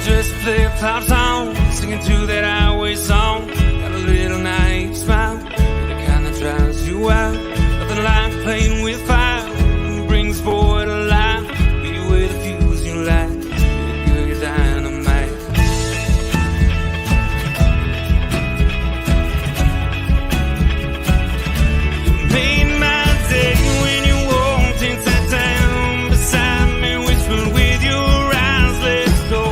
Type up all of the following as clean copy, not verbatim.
just flip-flop song, singing to that highway song. Got a little naive smile, the kind that drives you out. Nothing like playing with fire, brings boy to life. Get you with a fuse you light, you're your dynamite. You made my day when you walked inside town beside me, whispered with your eyes, let's go.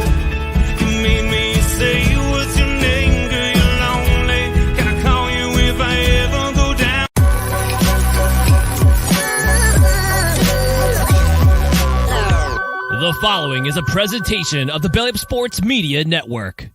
You made me say, what's your name, girl, you're lonely. Can I call you if I ever go down? The following is a presentation of the Belly Up Sports Media Network.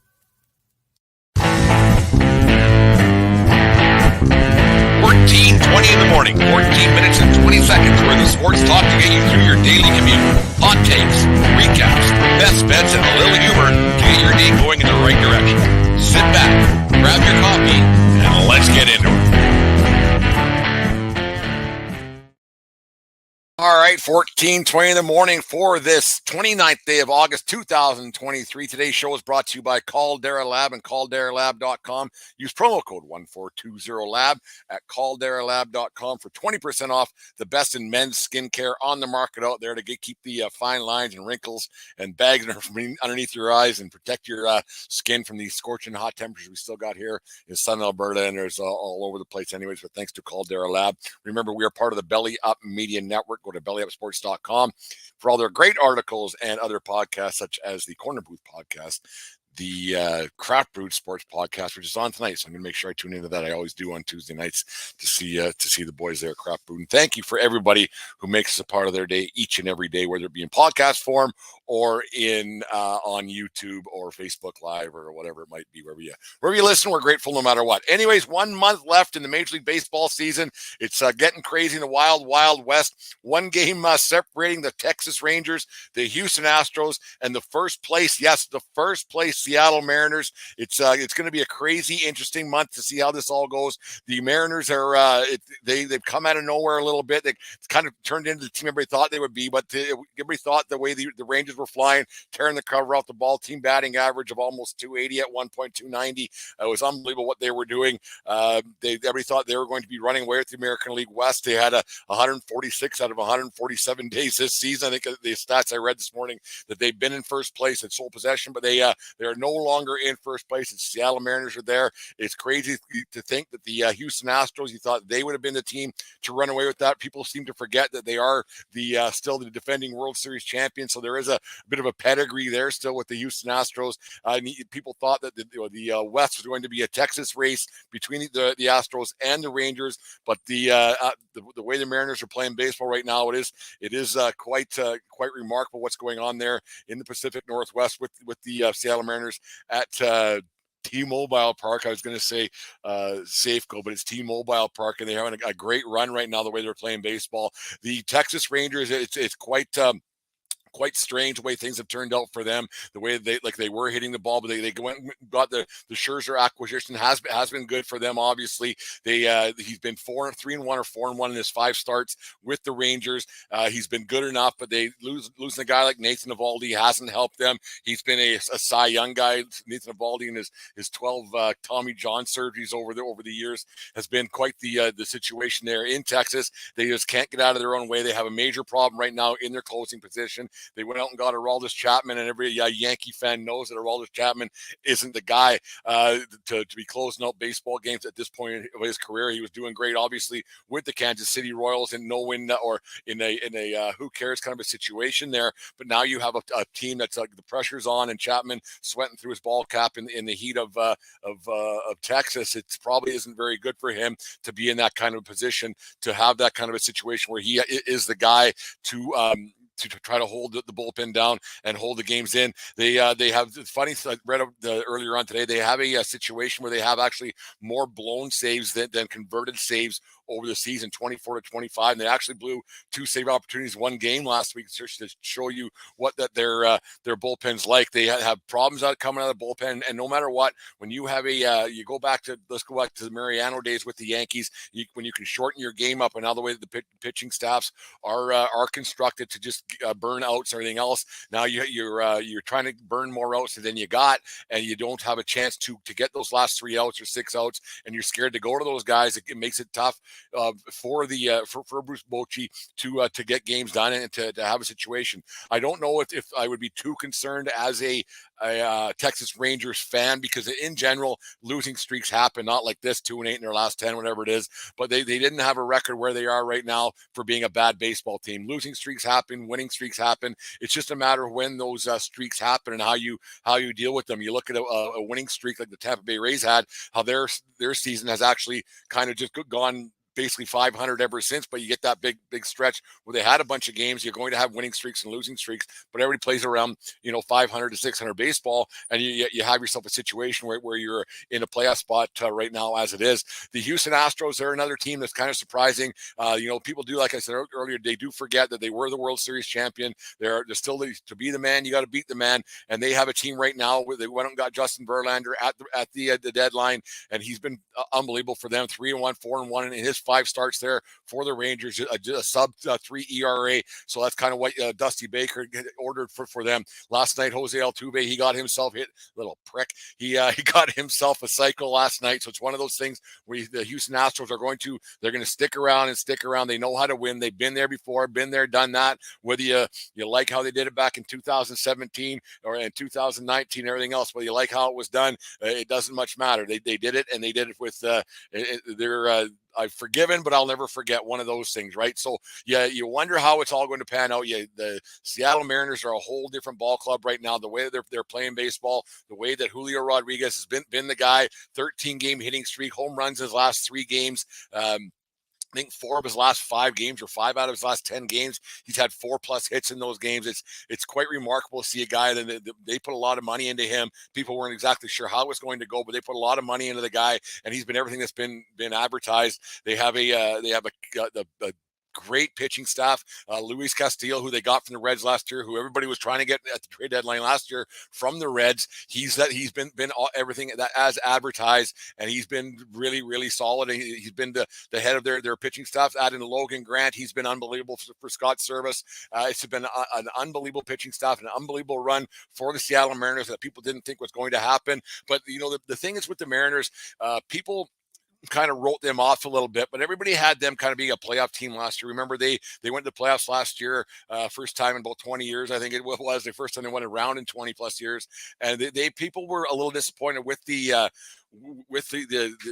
14:20 in the morning, 14 minutes and 20 seconds worth of sports talk to get you through your daily commute. Hot takes, recaps, best bets, and a little humor to get your day going in the right direction. Sit back, grab your coffee, and let's get into it. All right, 14:20 in the morning for this 29th day of August, 2023. Today's show is brought to you by Caldera Lab and calderalab.com. Use promo code 1420LAB at calderalab.com for 20% off the best in men's skincare on the market out there to keep the fine lines and wrinkles and bags from underneath your eyes and protect your skin from these scorching hot temperatures we still got here in southern Alberta, and there's all over the place anyways, but thanks to Caldera Lab. Remember, we are part of the Belly Up Media Network. Go to bellyupsports.com for all their great articles and other podcasts, such as the Corner Booth podcast, the Craft Brewed Sports podcast, which is on tonight. So I'm going to make sure I tune into that. I always do on Tuesday nights to see the boys there at Craft Brewed. And thank you for everybody who makes us a part of their day each and every day, whether it be in podcast form or in on YouTube or Facebook Live or whatever it might be. Wherever you listen, we're grateful no matter what. Anyways, 1 month left in the Major League Baseball season. It's getting crazy in the wild, wild west. One game separating the Texas Rangers, the Houston Astros, and the first place Seattle Mariners. It's going to be a crazy, interesting month to see how this all goes. The Mariners are they've come out of nowhere a little bit. They kind of turned into the team everybody thought they would be, but everybody thought the way the Rangers were flying, tearing the cover off the ball. Team batting average of almost 280 at 1.290. It was unbelievable what they were doing. Everybody thought they were going to be running away with the American League West. They had 146 out of 147 days this season. I think the stats I read this morning that they've been in first place at sole possession, but they are no longer in first place. The Seattle Mariners are there. It's crazy to think that the Houston Astros, you thought they would have been the team to run away with that. People seem to forget that they are still the defending World Series champions. So there is a bit of a pedigree there still with the Houston Astros. People thought that the West was going to be a Texas race between the Astros and the Rangers, but the way the Mariners are playing baseball right now, it is quite remarkable what's going on there in the Pacific Northwest with the Seattle Mariners at T-Mobile Park. I was going to say Safeco, but it's T-Mobile Park, and they're having a great run right now the way they're playing baseball. The Texas Rangers, it's quite strange the way things have turned out for them. The way they were hitting the ball, but they went and got the Scherzer acquisition has been good for them. Obviously, he's been 3-1 or 4-1 in his 5 starts with the Rangers. He's been good enough, but they losing a guy like Nathan Eovaldi hasn't helped them. He's been a Cy Young guy. Nathan Eovaldi and his 12 Tommy John surgeries over the years has been quite the situation there in Texas. They just can't get out of their own way. They have a major problem right now in their closing position. They went out and got Aroldis Chapman, and every Yankee fan knows that Aroldis Chapman isn't the guy to be closing out baseball games at this point of his career. He was doing great, obviously, with the Kansas City Royals in no win or in a who cares kind of a situation there. But now you have a team that's the pressure's on, and Chapman sweating through his ball cap in the heat of Texas. It probably isn't very good for him to be in that kind of position, to have that kind of a situation where he is the guy to try to hold the bullpen down and hold the games in. They have funny. I read earlier on today. They have a situation where they have actually more blown saves than converted saves over the season, 24-25. And they actually blew 2 save opportunities, 1 game last week to show you what that their bullpen's like. They have problems coming out of the bullpen, and no matter what, when you have let's go back to the Mariano days with the Yankees, when you can shorten your game up, and now the way that the pitching staffs are constructed to just burn outs and everything else. Now you're trying to burn more outs than you got, and you don't have a chance to get those last 3 outs or 6 outs, and you're scared to go to those guys. It makes it tough for Bruce Bochy to get games done and to have a situation. I don't know if I would be too concerned as a Texas Rangers fan, because in general losing streaks happen, not like this, 2-8 in their last 10, whatever it is, but they didn't have a record where they are right now for being a bad baseball team. Losing streaks happen, winning streaks happen. It's just a matter of when those streaks happen and how you deal with them. You look at a winning streak like the Tampa Bay Rays had, how their season has actually kind of just gone basically 500 ever since, but you get that big stretch where they had a bunch of games. You're going to have winning streaks and losing streaks, but everybody plays around 500 to 600 baseball, and you have yourself a situation where you're in a playoff spot right now as it is. The Houston Astros, they're another team that's kind of surprising. People do, like I said earlier, they do forget that they were the World Series champion. They're still to be the man, you got to beat the man, and they have a team right now where they went and got Justin Verlander at the deadline, and he's been unbelievable for them. 3-1, 4-1 in his 5 starts there for the Rangers, a sub 3 ERA. So that's kind of what Dusty Baker ordered for them. Last night, Jose Altuve, he got himself hit, little prick. He got himself a cycle last night. So it's one of those things where the Houston Astros they're going to stick around. They know how to win. They've been there before, been there, done that. Whether you like how they did it back in 2017 or in 2019, everything else, whether you like how it was done, it doesn't much matter. They did it, and they did it with their I've forgiven, but I'll never forget, one of those things, right? So yeah, you wonder how it's all going to pan out. The Seattle Mariners are a whole different ball club right now. The way they're playing baseball, the way that Julio Rodriguez has been the guy, 13-game hitting streak, home runs his last 3 games. I think 4 of his last 5 games, or 5 out of his last 10 games, he's had 4+ hits in those games. It's quite remarkable to see a guy that they put a lot of money into him. People weren't exactly sure how it was going to go, but they put a lot of money into the guy, and he's been everything that's been advertised. They have a great pitching staff. Luis Castillo, who they got from the Reds last year, who everybody was trying to get at the trade deadline last year from the Reds. He's been everything that as advertised, and he's been really, really solid. He's been the head of their pitching staff. Adding Logan Grant, he's been unbelievable for Scott Service. It's been an unbelievable pitching staff, an unbelievable run for the Seattle Mariners that people didn't think was going to happen. But the thing is with the Mariners, people kind of wrote them off a little bit, but everybody had them kind of being a playoff team last year. Remember, they went to the playoffs last year, first time in about 20 years. I think it was the first time they went around in 20 plus years. And people were a little disappointed with the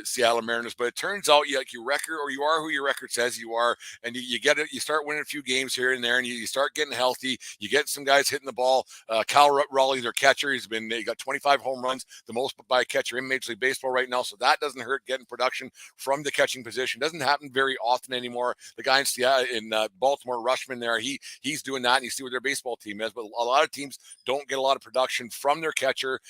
Seattle Mariners, but it turns out your record, or you are who your record says you are, and you get it. You start winning a few games here and there, and you start getting healthy. You get some guys hitting the ball. Cal Raleigh, their catcher, he got 25 home runs, the most by a catcher in Major League Baseball right now. So that doesn't hurt, getting production from the catching position. Doesn't happen very often anymore. The guy in Baltimore, Rushman, there, he's doing that, and you see what their baseball team is. But a lot of teams don't get a lot of production from their catcher.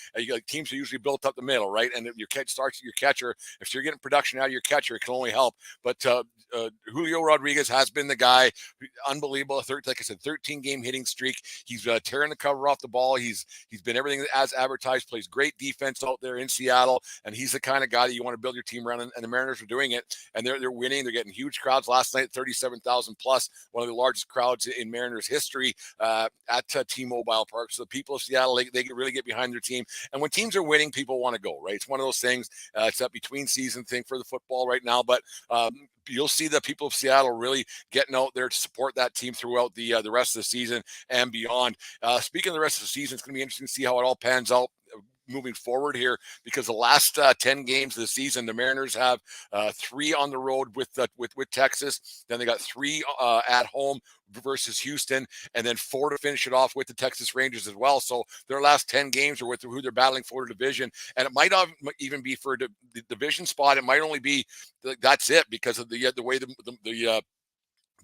Teams are usually built up the middle, right? And your starts at your catcher. If you're getting production out of your catcher, it can only help. But Julio Rodriguez has been the guy, unbelievable. Like I said, 13-game hitting streak. He's tearing the cover off the ball. He's been everything as advertised. Plays great defense out there in Seattle, and he's the kind of guy that you want to build your team around. And the Mariners are doing it, and they're winning. They're getting huge crowds. Last night, 37,000 plus, one of the largest crowds in Mariners history at T-Mobile Park. So the people of Seattle, they really get behind their team. And when teams are winning, people want to go, right? It's one of those things. It's that between season thing for the football right now, but you'll see the people of Seattle really getting out there to support that team throughout the rest of the season and beyond. Speaking of the rest of the season, it's going to be interesting to see how it all pans out moving forward here, because the last 10 games of the season, the Mariners have 3 on the road with Texas. Then they got 3 at home versus Houston, and then 4 to finish it off with the Texas Rangers as well. So their last 10 games are with who they're battling for the division, and it might not even be for the division spot. It might only be that's it, because of the way the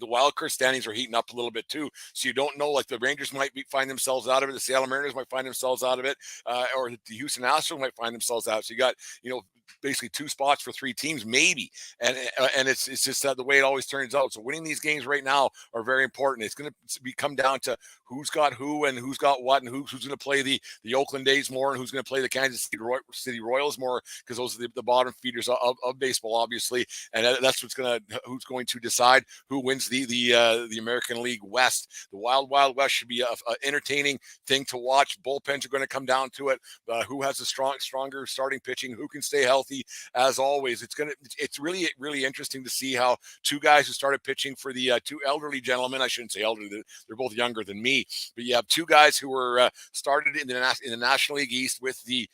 the wild card standings are heating up a little bit too. So you don't know, like the Rangers might find themselves out of it. The Seattle Mariners might find themselves out of it, or the Houston Astros might find themselves out. So you got, basically 2 spots for 3 teams, maybe. And it's just that the way it always turns out. So winning these games right now are very important. It's going to come down to who's got who and who's got what, and who's going to play the Oakland A's more, and who's going to play the Kansas City Royals more, because those are the bottom feeders of baseball, obviously. And that's who's going to decide who wins the American League West. The Wild West should be a entertaining thing to watch. Bullpens are going to come down to it. Who has the stronger starting pitching? Who can stay healthy? As always, it's really, really interesting to see how 2 guys who started pitching for the 2 elderly gentlemen. I shouldn't say elderly; they're both younger than me. But you have 2 guys who were started in the National League East with the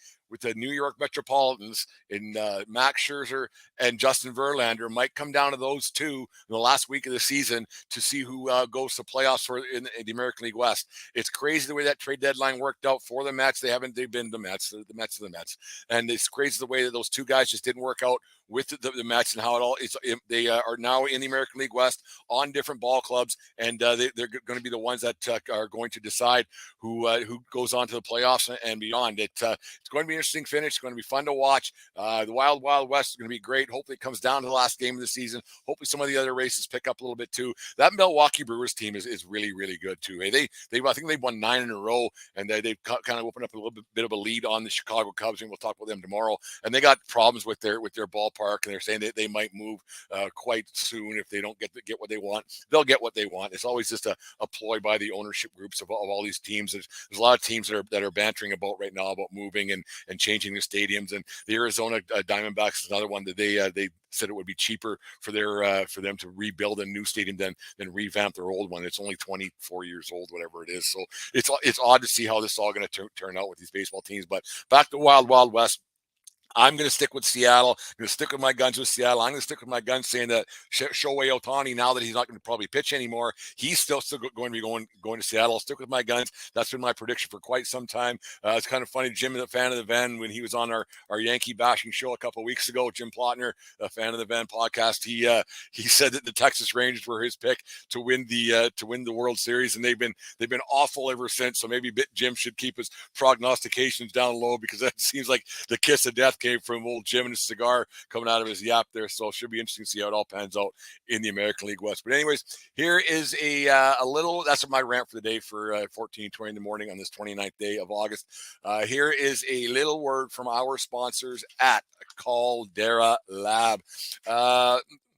New York Metropolitans in Max Scherzer and Justin Verlander. Might come down to those 2 in the last week of the season to see who goes to playoffs in the American League West. It's crazy the way that trade deadline worked out for the Mets. They've been the Mets. The Mets are the Mets. And it's crazy the way that those 2 guys just didn't work out with the Mets, and how they are now in the American League West on different ball clubs, and they're going to be the ones that are going to decide who goes on to the playoffs and beyond. It's going to be an interesting finish. It's going to be fun to watch. The Wild West is going to be great. Hopefully it comes down to the last game of the season. Hopefully some of the other races pick up a little bit too. That Milwaukee Brewers team is really, really good too. I think they've won 9 in a row, and they've kind of opened up a little bit of a lead on the Chicago Cubs, and we'll talk about them tomorrow. And they got problems with their ballpark, and they're saying that they might move quite soon if they don't get what they want. They'll get what they want. It's always just a ploy by the ownership groups of all these teams. There's a lot of teams that are bantering about right now about moving and changing the stadiums. And the Arizona Diamondbacks is another one that they said it would be cheaper for them to rebuild a new stadium than revamp their old one. It's only 24 years old, whatever it is. So it's odd to see how this is all going to turn out with these baseball teams. But back to Wild West. I'm going to stick with Seattle. I'm going to stick with my guns with Seattle. I'm going to stick with my guns saying that Shohei Ohtani, now that he's not going to probably pitch anymore, he's still going to be going to Seattle. I'll stick with my guns. That's been my prediction for quite some time. It's kind of funny. Jim, a fan of the Ven, when he was on our Yankee bashing show a couple of weeks ago, Jim Plotner, a fan of the Ven podcast, he said that the Texas Rangers were his pick to win the World Series, and they've been awful ever since. So maybe Jim should keep his prognostications down low, because that seems like the kiss of death came from old Jim and his cigar coming out of his yap there. So it should be interesting to see how it all pans out in the American League West. But anyways, here is a little, that's my rant for the day for 14:20 in the morning on this 29th day of August. Here is a little word from our sponsors at Caldera Lab.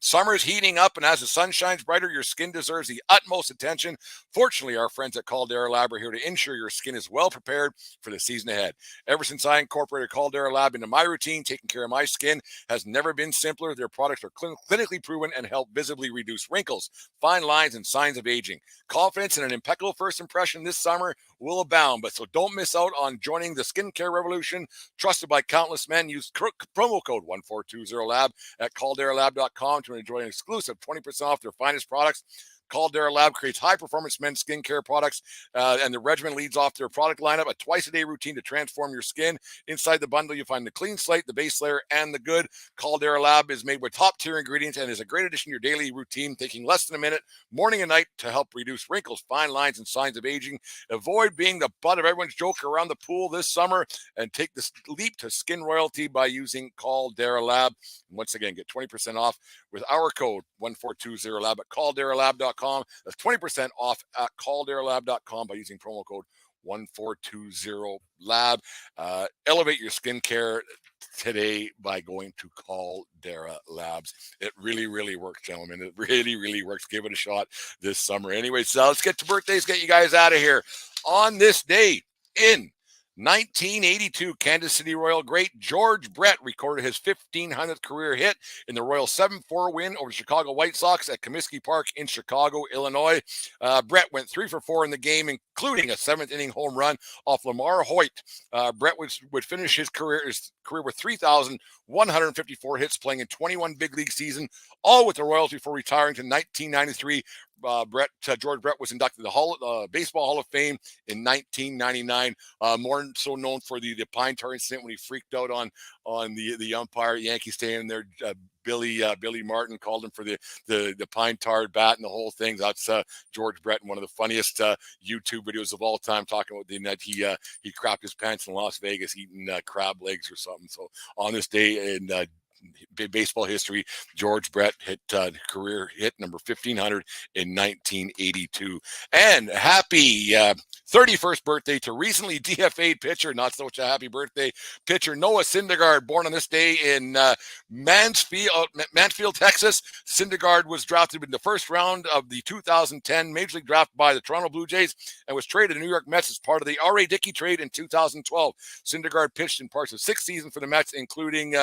Summer is heating up, and as the sun shines brighter, your skin deserves the utmost attention. Fortunately, our friends at Caldera Lab are here to ensure your skin is well prepared for the season ahead. Ever since I incorporated Caldera Lab into my routine, taking care of my skin has never been simpler. Their products are clinically proven and help visibly reduce wrinkles, fine lines, and signs of aging. Confidence in an impeccable first impression this summer will abound, but so don't miss out on joining the skincare revolution trusted by countless men. Use promo code 1420LAB at calderalab.com to enjoy an exclusive 20% off their finest products. Caldera Lab creates high-performance men's skincare products, and the regimen leads off their product lineup, a twice-a-day routine to transform your skin. Inside the bundle, you'll find the clean slate, the base layer, and the good. Caldera Lab is made with top-tier ingredients and is a great addition to your daily routine, taking less than a minute, morning and night, to help reduce wrinkles, fine lines, and signs of aging. Avoid being the butt of everyone's joke around the pool this summer and take this leap to skin royalty by using Caldera Lab. And once again, get 20% off with our code 1420LAB at calderalab.com. That's 20% off at calderalab.com by using promo code 1420LAB. Elevate your skincare today by going to Caldera Labs. It really, really works, gentlemen. It really, really works. Give it a shot this summer. Anyway, so let's get to birthdays, get you guys out of here. On this day in 1982, Kansas City Royal great George Brett recorded his 1,500th career hit in the Royal 7-4 win over the Chicago White Sox at Comiskey Park in Chicago, Illinois. Brett went 3 for 4 in the game, including a 7th-inning home run off Lamar Hoyt. Brett would finish his career with 3,154 hits, playing in 21 big league seasons, all with the Royals before retiring to 1993. George Brett was inducted to the Baseball Hall of Fame in 1999. More so known for the pine tar incident when he freaked out on the umpire at Yankee Stadium there. Billy Martin called him for the pine tar bat and the whole thing. That's George Brett, one of the funniest YouTube videos of all time, talking about the night he crapped his pants in Las Vegas eating crab legs or something. So on this day in baseball history, George Brett hit career hit number 1500 in 1982. And happy 31st birthday to recently DFA'd pitcher, not such a happy birthday, pitcher Noah Syndergaard, born on this day in Mansfield, Texas. Syndergaard was drafted in the first round of the 2010 Major League Draft by the Toronto Blue Jays and was traded to the New York Mets as part of the R.A. Dickey trade in 2012. Syndergaard pitched in parts of 6 seasons for the Mets, including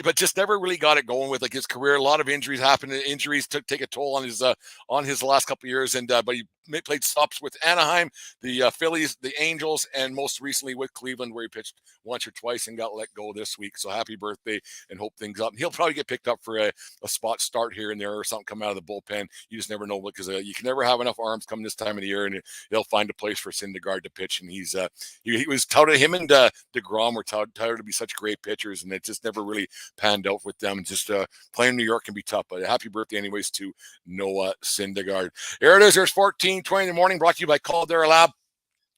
but just never really got it going with like his career. A lot of injuries happened. Injuries take a toll on his last couple of years, and but he played stops with Anaheim, the Phillies, the Angels, and most recently with Cleveland, where he pitched once or twice and got let go this week. So happy birthday, and hope things up. He'll probably get picked up for a spot start here and there or something coming out of the bullpen. You just never know, because you can never have enough arms coming this time of the year, and they'll find a place for Syndergaard to pitch. And he was touted, him and DeGrom were touted to be such great pitchers, and it just never really panned out with them. Just playing in New York can be tough, but happy birthday anyways to Noah Syndergaard. Here it is. There's 14:20 in the morning, brought to you by Caldera Lab.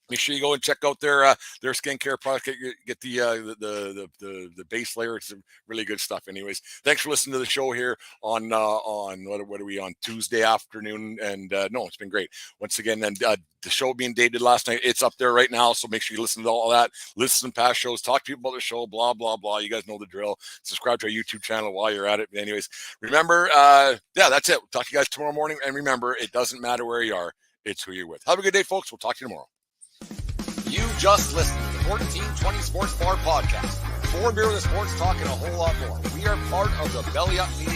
Make sure you go and check out their skincare product. Get the base layer. It's really good stuff. Anyways, thanks for listening to the show here on what are we on Tuesday afternoon? And no, it's been great once again. And the show being dated last night, it's up there right now. So make sure you listen to all that. Listen to past shows. Talk to people about the show. Blah blah blah. You guys know the drill. Subscribe to our YouTube channel while you're at it. But anyways, remember, that's it. We'll talk to you guys tomorrow morning. And remember, it doesn't matter where you are. It's who you're with. Have a good day, folks. We'll talk to you tomorrow. You just listened to the 1420 Sports Bar Podcast. 4 beer with sports talk and a whole lot more. We are part of the Belly Up Media